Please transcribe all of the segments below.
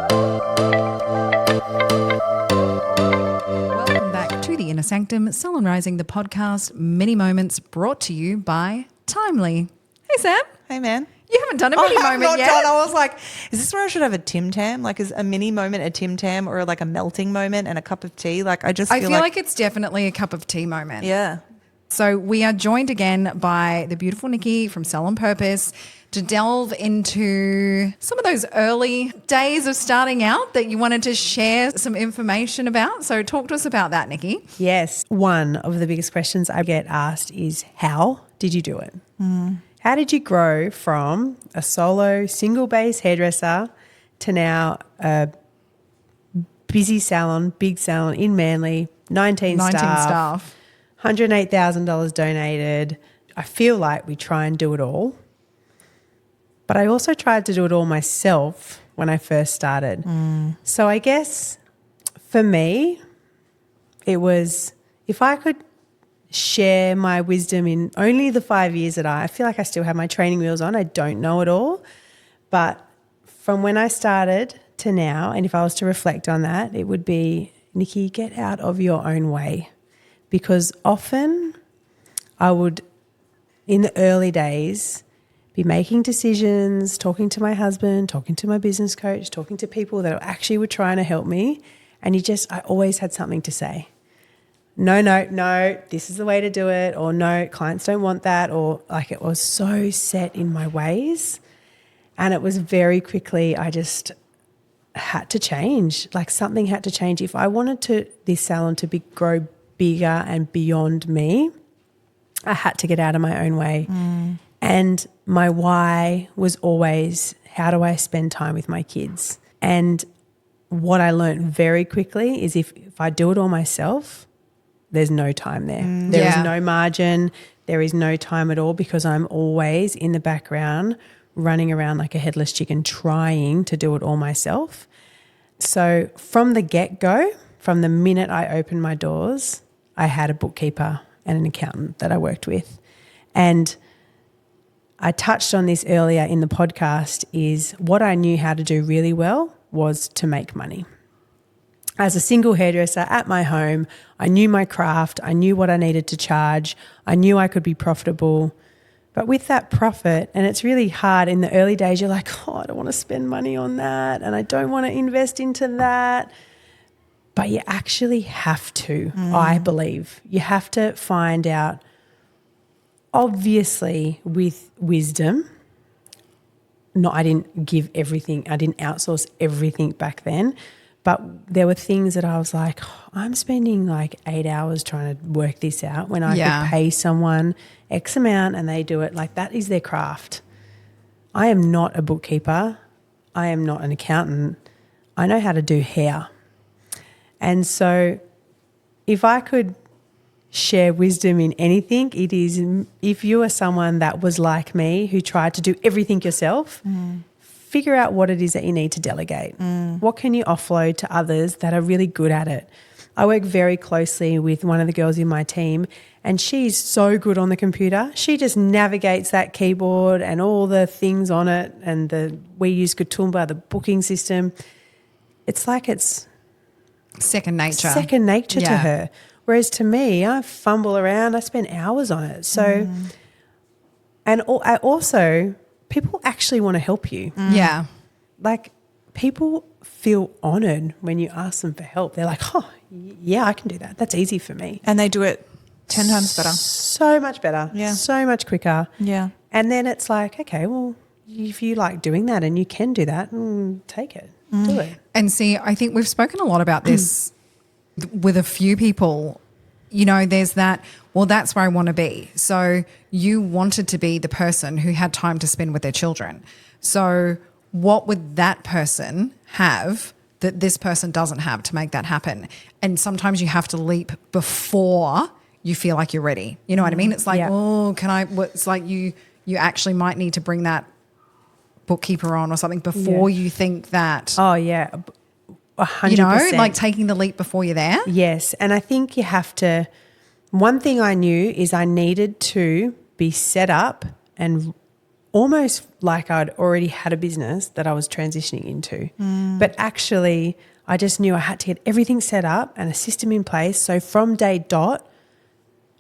Welcome back to the Inner Sanctum, Salon Rising, the podcast, mini moments brought to you by Timely. Hey, Sam. Hey, man. You haven't done a mini moment yet. I was like, is this where I should have a Tim Tam? Like, is a mini moment a Tim Tam or like a melting moment and a cup of tea? Like, I feel like it's definitely a cup of tea moment. Yeah. So we are joined again by the beautiful Nicki from Salon Purpose to delve into some of those early days of starting out that you wanted to share some information about. So talk to us about that, Nicki. Yes. One of the biggest questions I get asked is, how did you do it? How did you grow from a solo single base hairdresser to now a busy salon, big salon in Manly, 19 staff, $108,000 donated. I feel like we try and do it all. But I also tried to do it all myself when I first started. So I guess for me, it was, if I could share my wisdom in only the 5 years that I feel like I still have my training wheels on. I don't know it all. But from when I started to now, and if I was to reflect on that, it would be, Nicki, get out of your own way. Because often I would, in the early days, be making decisions, talking to my husband, talking to my business coach, talking to people that actually were trying to help me. And I always had something to say. No, this is the way to do it. Or no, clients don't want that. Or like, it was so set in my ways. And it was very quickly, I just had to change. Like, something had to change. If I wanted this salon to grow bigger and beyond me, I had to get out of my own way. And my why was always, how do I spend time with my kids? And what I learned very quickly is if I do it all myself, there's no time there. There is no margin. There is no time at all, because I'm always in the background running around like a headless chicken trying to do it all myself. So from the get-go, from the minute I opened my doors, I had a bookkeeper and an accountant that I worked with. And I touched on this earlier in the podcast, is what I knew how to do really well was to make money. As a single hairdresser at my home, I knew my craft, I knew what I needed to charge, I knew I could be profitable. But with that profit, and it's really hard in the early days, you're like, I don't want to spend money on that and I don't want to invest into that. But you actually have to, I believe. You have to find out, obviously with wisdom. No, I didn't give everything. I didn't outsource everything back then. But there were things that I was like, I'm spending like 8 hours trying to work this out when I could pay someone X amount and they do it. Like, that is their craft. I am not a bookkeeper. I am not an accountant. I know how to do hair. And so if I could share wisdom in anything, it is, if you are someone that was like me who tried to do everything yourself, figure out what it is that you need to delegate. What can you offload to others that are really good at it? I work very closely with one of the girls in my team, and she's so good on the computer. She just navigates that keyboard and all the things on it, and we use Katoomba, the booking system. It's like it's second nature to her. Whereas to me, I fumble around, I spend hours on it. So, and I also, people actually want to help you. Yeah. Like, people feel honoured when you ask them for help. They're like, yeah, I can do that. That's easy for me. And they do it 10 times better. So much better. Yeah. So much quicker. Yeah. And then it's like, okay, well, if you like doing that and you can do that, take it. Do it. And see, I think we've spoken a lot about this with a few people. You know, there's that, well, that's where I want to be. So you wanted to be the person who had time to spend with their children. So what would that person have that this person doesn't have to make that happen? And sometimes you have to leap before you feel like you're ready. You know what I mean? It's like, it's like you actually might need to bring that bookkeeper on or something before you think that. Oh, yeah. 100%. You know, like taking the leap before you're there. Yes. And I think you have to, one thing I knew is I needed to be set up and almost like I'd already had a business that I was transitioning into. But actually, I just knew I had to get everything set up and a system in place. So from day dot,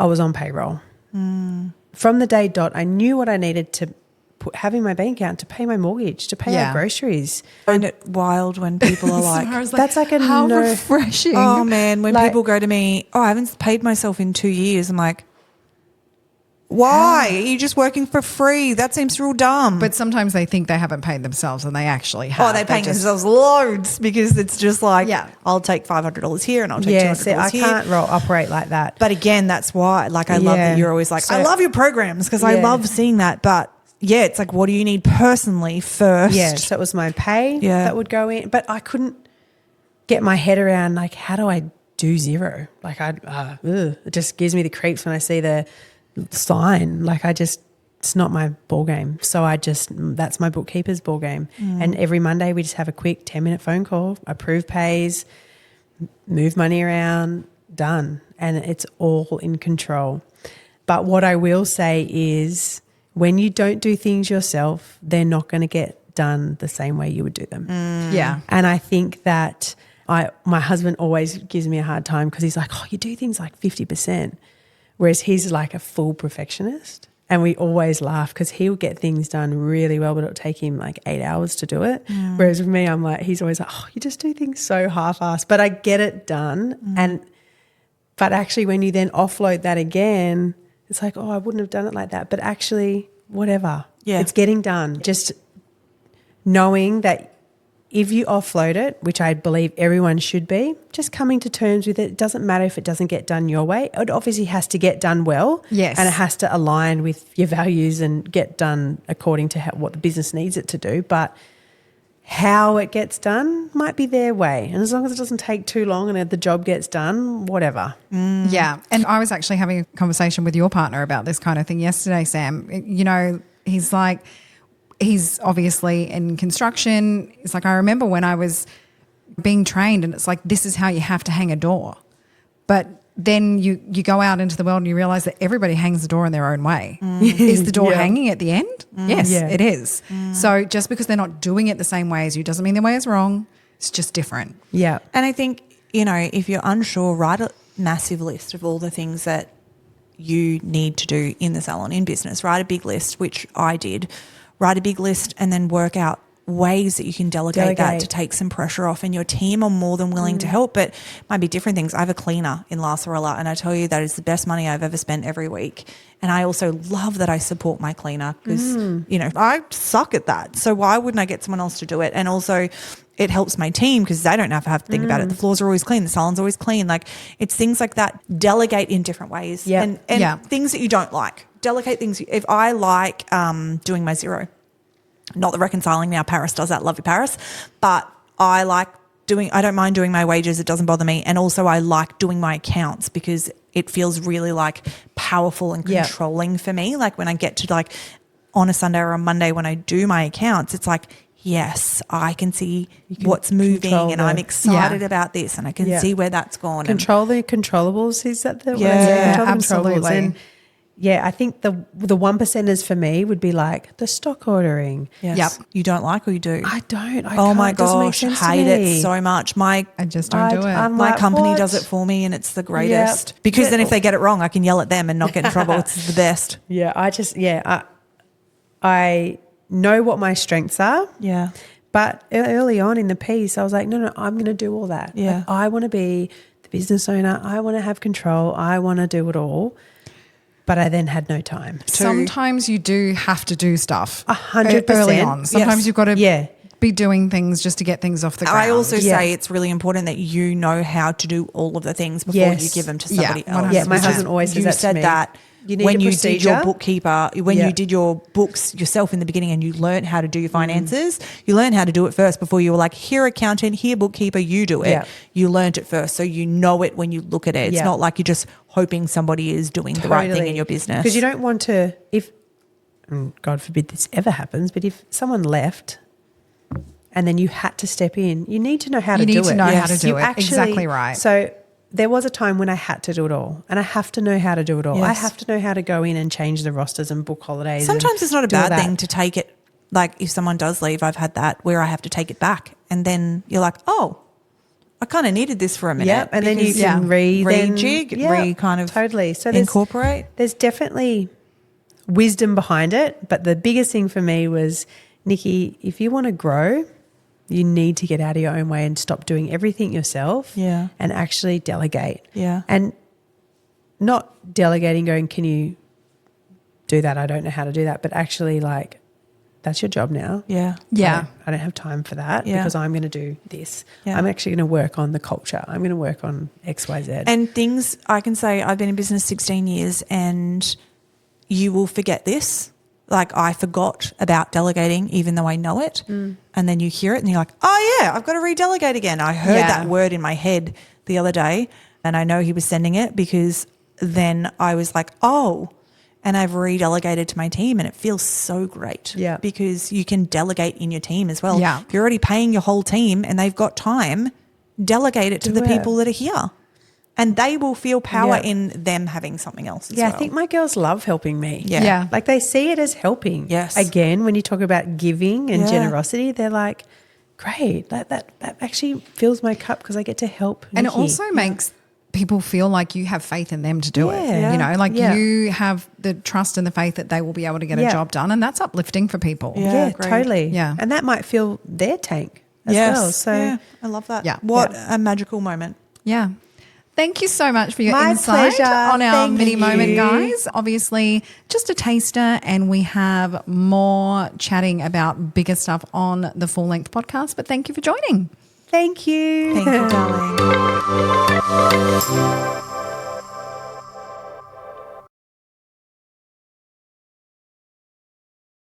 I was on payroll. From the day dot, I knew what I needed to have in my bank account to pay my mortgage, to pay our groceries. I find it wild when people are like, that's like a how refreshing. oh man, when Like- people go to me, oh, I haven't paid myself in 2 years. I'm like, why? Are you just working for free? That seems real dumb. But sometimes they think they haven't paid themselves and they actually have. oh, they're paying themselves loads because it's just like, Yeah. I'll take $500 here and I'll take Yeah, $200 see, I here. can't operate like that. But again, that's why, like, I love that you're always like, I love your programs because I love seeing that. But yeah, it's like, what do you need personally first? Yeah, so it was my pay Yeah. that would go in. But I couldn't get my head around, like, how do I do Xero? Like, it just gives me the creeps when I see the sign. Like, it's not my ball game. So that's my bookkeeper's ball game. And every Monday we just have a quick 10-minute phone call, approve pays, move money around, done. And it's all in control. But what I will say is when you don't do things yourself, they're not going to get done the same way you would do them. Yeah. And I think that my husband always gives me a hard time because he's like, oh, you do things like 50%. Whereas he's like a full perfectionist. And we always laugh because he'll get things done really well, but it'll take him like 8 hours to do it. Whereas with me, I'm like, he's always like, oh, you just do things so half-assed. But I get it done. But actually when you then offload that again, it's like, oh, I wouldn't have done it like that. But actually, whatever. Yeah. It's getting done. Just knowing that if you offload it, which I believe everyone should be, just coming to terms with it. It doesn't matter if it doesn't get done your way. It obviously has to get done well. Yes. And it has to align with your values and get done according to what the business needs it to do. But how it gets done might be their way. And as long as it doesn't take too long and the job gets done, whatever. Yeah. And I was actually having a conversation with your partner about this kind of thing yesterday, Sam. You know, he's obviously in construction. It's like, I remember when I was being trained and it's like, this is how you have to hang a door. But then you go out into the world and you realize that everybody hangs the door in their own way. Is the door hanging at the end? Yes, it is. So just because they're not doing it the same way as you doesn't mean their way is wrong. It's just different. Yeah. And I think, you know, if you're unsure, write a massive list of all the things that you need to do in the salon, in business. Write a big list, which I did. Write a big list and then work out ways that you can delegate that to take some pressure off, and your team are more than willing to help. But it might be different things. I have a cleaner in La Sorella and I tell you that is the best money I've ever spent every week. And I also love that I support my cleaner because, you know, I suck at that. So why wouldn't I get someone else to do it? And also it helps my team because they don't have to think about it. The floors are always clean. The salon's always clean. Like, it's things like that. Delegate in different ways. Yeah. And things that you don't like. Delegate things. If I like doing my Xero, not the reconciling now, Paris does that. Love you, Paris. But I don't mind doing my wages. It doesn't bother me. And also I like doing my accounts because it feels really like powerful and controlling for me. Like when I get to like on a Sunday or a Monday when I do my accounts, it's like, yes, I can see what's moving and I'm excited about this and I can see where that's gone. Control the controllables. Is that the absolutely. And I think the 1%ers for me would be like the stock ordering. Yes. Yep. You don't like or you do? I don't. Oh my gosh, hate it so much. I just don't do it. I'm My like, company what? does it for me and it's the greatest. Yep. Because then if they get it wrong, I can yell at them and not get in trouble. It's the best. Yeah, I know what my strengths are. Yeah. But early on in the piece, I was like, no, I'm going to do all that. Yeah. Like, I want to be the business owner. I want to have control. I want to do it all. But I then had no time. Sometimes you do have to do stuff 100% early on. Sometimes you've got to be doing things just to get things off the ground. I also say it's really important that you know how to do all of the things before you give them to somebody else. Yeah, my husband always says that to me. That you need when a you procedure. did your bookkeeper, when you did your books yourself in the beginning and you learned how to do your finances, you learned how to do it first before you were like, here accountant, here bookkeeper, you do it. Yeah. You learned it first. So you know it when you look at it. It's not like you're just hoping somebody is doing the right thing in your business. Because you don't want to, God forbid this ever happens, but if someone left and then you had to step in, you need to know how to do it. You need to know how to do it. Exactly right. So there was a time when I had to do it all, and I have to know how to do it all. Yes. I have to know how to go in and change the rosters and book holidays. Sometimes and it's not a do all bad that. thing to take it. Like if someone does leave, I've had that where I have to take it back, and then you're like, oh, I kind of needed this for a minute. Yeah, and then you because- can rejig, kind of totally. So incorporate. There's definitely wisdom behind it, but the biggest thing for me was, Nicki, if you want to grow, you need to get out of your own way and stop doing everything yourself. Yeah. And actually delegate. Yeah. And not delegating, going, can you do that? I don't know how to do that, but actually like, that's your job now. Yeah. Yeah. I don't have time for that Yeah. because I'm going to do this. Yeah. I'm actually going to work on the culture. I'm going to work on X, Y, Z. And things I can say, I've been in business 16 years and you will forget this. Like I forgot about delegating even though I know it. And then you hear it and you're like, oh yeah, I've got to redelegate again. I heard Yeah. that word in my head the other day and I know he was sending it because then I was like, oh, and I've redelegated to my team and it feels so great. Yeah. Because you can delegate in your team as well. Yeah. If you're already paying your whole team and they've got time, delegate it to Do the it. people that are here. And they will feel power Yeah. in them having something else as yeah, well. I think my girls love helping me. Yeah. Yeah. Like they see it as helping. Yes. Again, when you talk about giving and Yeah. generosity, they're like, great, that actually fills my cup because I get to help And it Nicki. also makes people feel like you have faith in them to do it. Yeah. You know, like Yeah. you have the trust and the faith that they will be able to get a Yeah. job done. And that's uplifting for people. Yeah. Yeah, great. totally. Yeah. And that might fill their tank as Yes. well. So yeah, I love that. Yeah. What a magical moment. Yeah. Thank you so much for your My insight pleasure. on our Thank mini you. moment, guys. Obviously, just a taster, and we have more chatting about bigger stuff on the Full Length podcast. But thank you for joining. thank you. Thank you, darling.